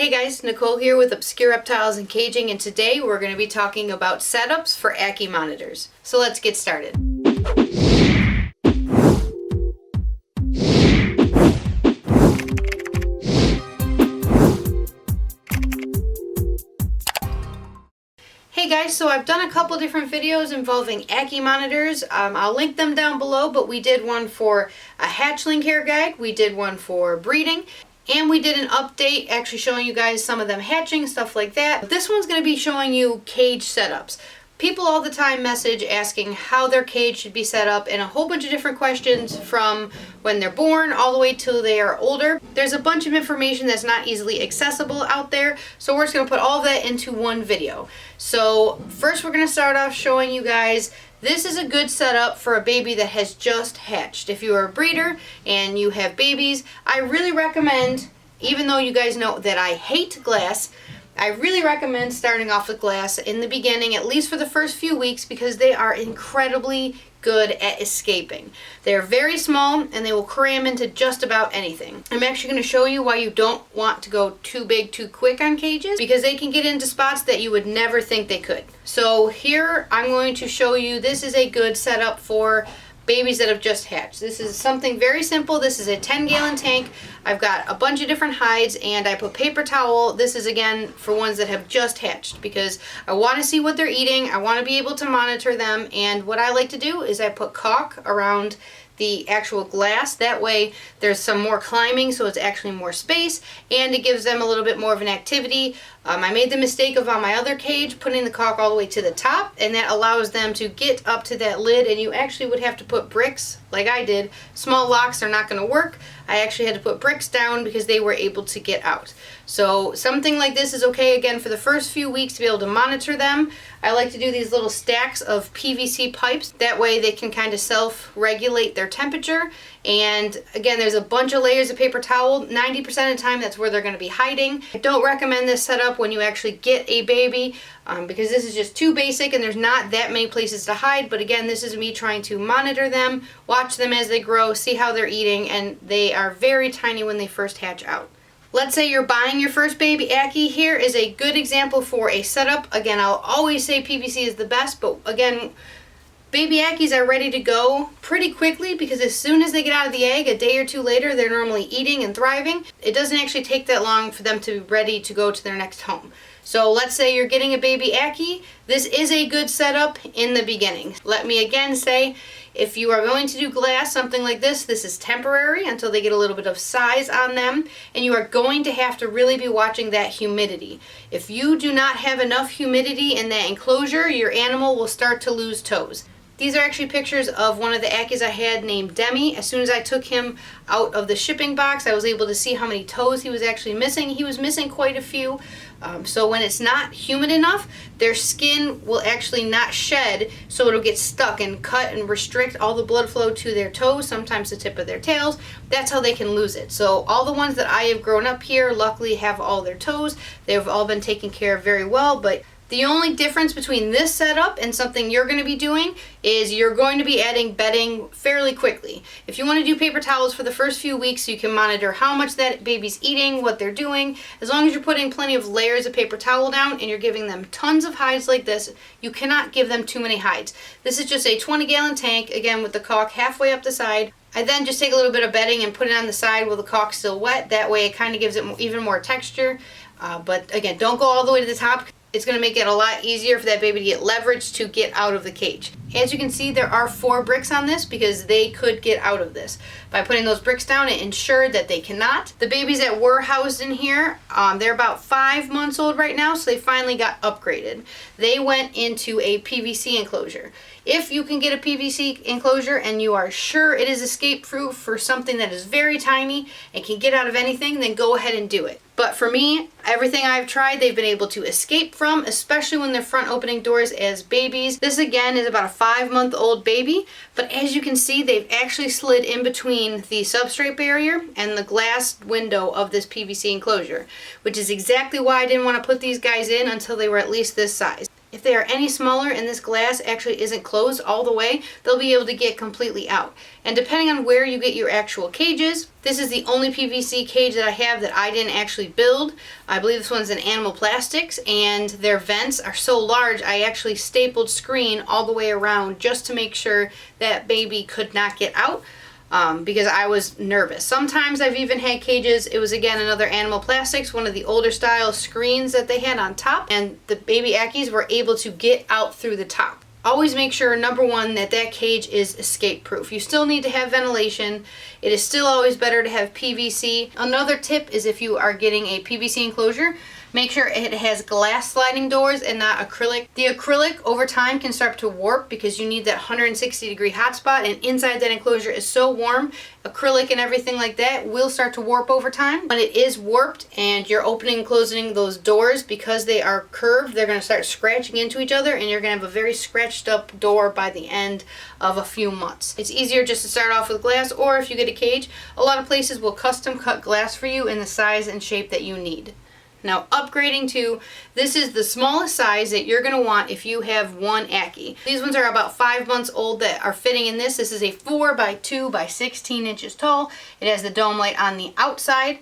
Hey guys, Nicole here with Obscure Reptiles and Caging, and today we're going to be talking about setups for Ackie monitors. So let's get started. Hey guys, so I've done a couple different videos involving Ackie monitors. I'll link them down below, but we did one for a hatchling care guide, we did one for breeding, and we did an update actually showing you guys some of them hatching, stuff like that. This one's going to be showing you cage setups. People all the time message asking how their cage should be set up and a whole bunch of different questions from when they're born all the way till they are older. There's a bunch of information that's not easily accessible out there, so we're just going to put all of that into one video. So first we're going to start off showing you guys this is a good setup for a baby that has just hatched. If you are a breeder and you have babies, I really recommend, even though you guys know that I hate glass, I really recommend starting off with glass in the beginning, at least for the first few weeks, because they are incredibly good at escaping. They're very small and they will cram into just about anything. I'm actually going to show you why you don't want to go too big too quick on cages, because they can get into spots that you would never think they could. So here I'm going to show you, this is a good setup for babies that have just hatched. This is something very simple. This is a 10-gallon tank. I've got a bunch of different hides and I put paper towel. This is again for ones that have just hatched because I want to see what they're eating. I want to be able to monitor them, and what I like to do is I put caulk around the actual glass. That way there's some more climbing, so it's actually more space, and it gives them a little bit more of an activity. I made the mistake of on my other cage putting the caulk all the way to the top, and that allows them to get up to that lid, and you actually would have to put bricks like I did. Small locks are not going to work. I actually had to put bricks down because they were able to get out. So something like this is okay again for the first few weeks to be able to monitor them. I like to do these little stacks of PVC pipes. That way they can kind of self-regulate their temperature. And again, there's a bunch of layers of paper towel. 90% of the time that's where they're going to be hiding. I don't recommend this setup when you actually get a baby because this is just too basic and there's not that many places to hide. But again, this is me trying to monitor them, watch them as they grow, see how they're eating, and they are very tiny when they first hatch out. Let's say you're buying your first baby Ackie. Here is a good example for a setup. Again, I'll always say PVC is the best, but again, baby Ackies are ready to go pretty quickly because as soon as they get out of the egg, a day or two later, they're normally eating and thriving. It doesn't actually take that long for them to be ready to go to their next home. So let's say you're getting a baby Ackie. This is a good setup in the beginning. Let me again say, if you are going to do glass, something like this is temporary until they get a little bit of size on them, and you are going to have to really be watching that humidity. If you do not have enough humidity in that enclosure, your animal will start to lose toes. These are actually pictures of one of the Ackies I had named Demi. As soon as I took him out of the shipping box, I was able to see how many toes he was actually missing. He was missing quite a few. So when it's not humid enough, their skin will actually not shed, so it'll get stuck and cut and restrict all the blood flow to their toes, sometimes the tip of their tails. That's how they can lose it. So all the ones that I have grown up here luckily have all their toes. They've all been taken care of very well, but the only difference between this setup and something you're going to be doing is you're going to be adding bedding fairly quickly. If you want to do paper towels for the first few weeks so you can monitor how much that baby's eating, what they're doing, as long as you're putting plenty of layers of paper towel down and you're giving them tons of hides like this, you cannot give them too many hides. This is just a 20-gallon tank, again with the caulk halfway up the side. I then just take a little bit of bedding and put it on the side while the caulk's still wet. That way it kind of gives it even more texture. But again, don't go all the way to the top. It's going to make it a lot easier for that baby to get leverage to get out of the cage. As you can see, there are 4 bricks on this because they could get out of this. By putting those bricks down, it ensured that they cannot. The babies that were housed in here, they're about 5 months old right now, so they finally got upgraded. They went into a PVC enclosure. If you can get a PVC enclosure and you are sure it is escape proof for something that is very tiny and can get out of anything, then go ahead and do it. But for me, everything I've tried, they've been able to escape from, especially when they're front opening doors as babies. This again is about a 5-month-old baby, but as you can see, they've actually slid in between the substrate barrier and the glass window of this PVC enclosure, which is exactly why I didn't want to put these guys in until they were at least this size. If if they are any smaller and this glass actually isn't closed all the way, they'll be able to get completely out. And depending on where you get your actual cages, this is the only PVC cage that I have that I didn't actually build. I believe this one's in Animal Plastics, and their vents are so large I actually stapled screen all the way around just to make sure that baby could not get out. Because I was nervous. Sometimes I've even had cages, it was again another Animal Plastics, one of the older style screens that they had on top, and the baby Ackies were able to get out through the top. Always make sure, number one, that that cage is escape proof. You still need to have ventilation. It is still always better to have PVC. Another tip is if you are getting a PVC enclosure, make sure it has glass sliding doors and not acrylic. The acrylic over time can start to warp because you need that 160-degree hotspot, and inside that enclosure is so warm, acrylic and everything like that will start to warp over time. When it is warped and you're opening and closing those doors, because they are curved, they're going to start scratching into each other, and you're going to have a very scratched up door by the end of a few months. It's easier just to start off with glass, or if you get a cage, a lot of places will custom cut glass for you in the size and shape that you need. Now, upgrading to, this is the smallest size that you're going to want if you have one Ackie. These ones are about 5 months old that are fitting in this. This is a 4 by 2 by 16 inches tall. It has the dome light on the outside.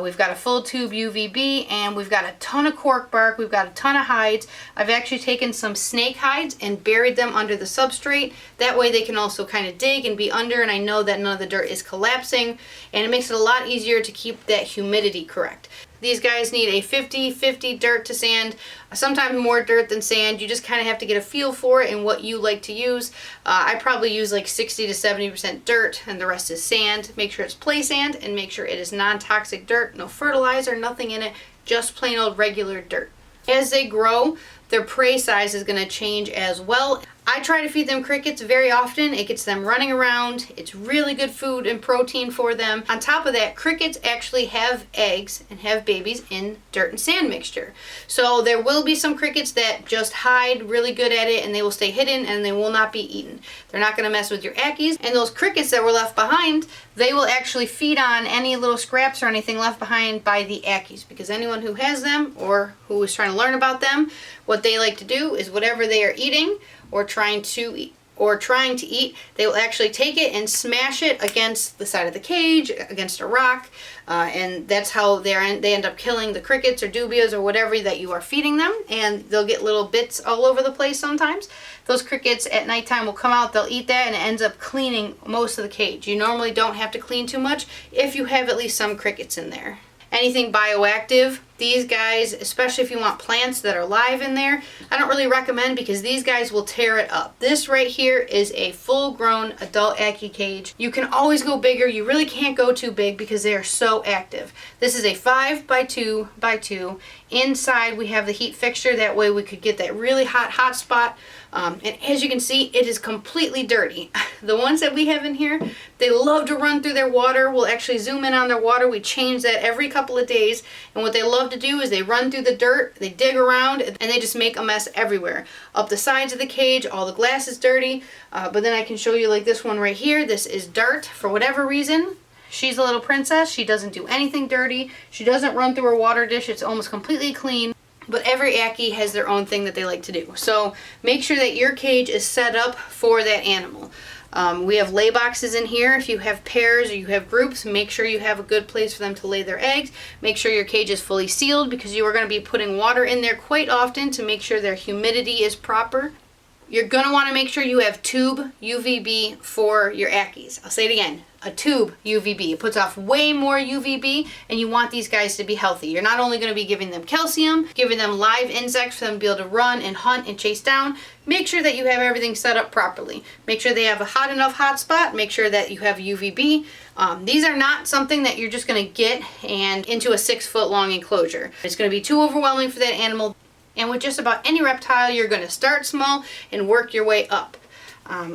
We've got a full tube UVB, and we've got a ton of cork bark. We've got a ton of hides. I've actually taken some snake hides and buried them under the substrate. That way they can also kind of dig and be under, and I know that none of the dirt is collapsing, and it makes it a lot easier to keep that humidity correct. These guys need a 50-50 dirt to sand, sometimes more dirt than sand. You just kind of have to get a feel for it and what you like to use. I probably use like 60 to 70% dirt, and the rest is sand. Make sure it's play sand, and make sure it is non-toxic dirt, no fertilizer, nothing in it, just plain old regular dirt. As they grow, their prey size is going to change as well. I try to feed them crickets very often. It gets them running around. It's really good food and protein for them. On top of that, crickets actually have eggs and have babies in dirt and sand mixture. So there will be some crickets that just hide really good at it, and they will stay hidden and they will not be eaten. They're not going to mess with your Ackies. And those crickets that were left behind, they will actually feed on any little scraps or anything left behind by the Ackies, because anyone who has them or who is trying to learn about them, what they like to do is whatever they are eating or trying to eat, they will actually take it and smash it against the side of the cage, against a rock, and that's how they end up killing the crickets or dubias or whatever that you are feeding them, and they'll get little bits all over the place sometimes. Those crickets at nighttime will come out, they'll eat that, and it ends up cleaning most of the cage. You normally don't have to clean too much if you have at least some crickets in there. Anything bioactive, these guys, especially if you want plants that are live in there, I don't really recommend, because these guys will tear it up. This right here is a full-grown adult Ackie cage. You can always go bigger. You really can't go too big because they are so active. This is a 5 by 2 by 2. Inside we have the heat fixture. That way we could get that really hot spot. And as you can see, it is completely dirty. The ones that we have in here, they love to run through their water. We'll actually zoom in on their water. We change that every couple of days. And what they love to do is they run through the dirt, they dig around, and they just make a mess everywhere. Up the sides of the cage, all the glass is dirty. But then I can show you like this one right here. This is dirt for whatever reason. She's a little princess. She doesn't do anything dirty. She doesn't run through her water dish. It's almost completely clean. But every Ackie has their own thing that they like to do. So make sure that your cage is set up for that animal. We have lay boxes in here. If you have pairs or you have groups, make sure you have a good place for them to lay their eggs. Make sure your cage is fully sealed, because you are going to be putting water in there quite often to make sure their humidity is proper. You're going to want to make sure you have tube UVB for your Ackies. I'll say it again. A tube UVB. It puts off way more UVB, and you want these guys to be healthy. You're not only going to be giving them calcium, giving them live insects for them to be able to run and hunt and chase down. Make sure that you have everything set up properly. Make sure they have a hot enough hotspot. Make sure that you have UVB. These are not something that you're just going to get and into a 6-foot long enclosure. It's going to be too overwhelming for that animal. And with just about any reptile, you're going to start small and work your way up.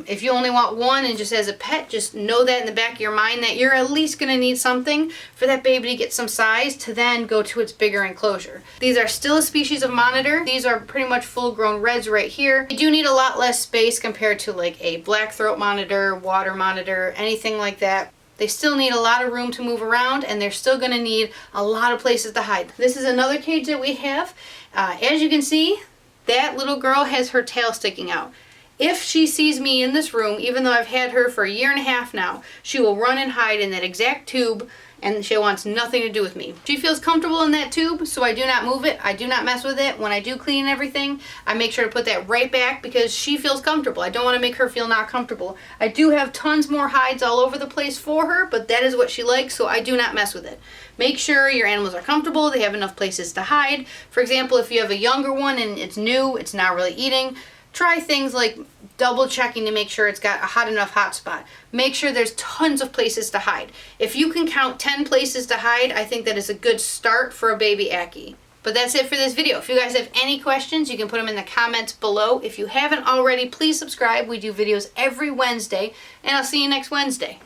If you only want one and just as a pet, just know that in the back of your mind that you're at least going to need something for that baby to get some size to then go to its bigger enclosure. These are still a species of monitor. These are pretty much full-grown reds right here. You do need a lot less space compared to like a black throat monitor, water monitor, anything like that. They still need a lot of room to move around, and they're still going to need a lot of places to hide. This is another cage that we have. As you can see, that little girl has her tail sticking out. If she sees me in this room, even though I've had her for 1.5 years now, she will run and hide in that exact tube, and she wants nothing to do with me. She feels comfortable in that tube, so I do not move it. I do not mess with it. When I do clean everything, I make sure to put that right back because she feels comfortable. I don't want to make her feel not comfortable. I do have tons more hides all over the place for her, but that is what she likes, so I do not mess with it. Make sure your animals are comfortable, they have enough places to hide. For example, if you have a younger one and it's new, it's not really eating, try things like double checking to make sure it's got a hot enough hotspot. Make sure there's tons of places to hide. If you can count 10 places to hide, I think that is a good start for a baby Ackie. But that's it for this video. If you guys have any questions, you can put them in the comments below. If you haven't already, please subscribe. We do videos every Wednesday, and I'll see you next Wednesday.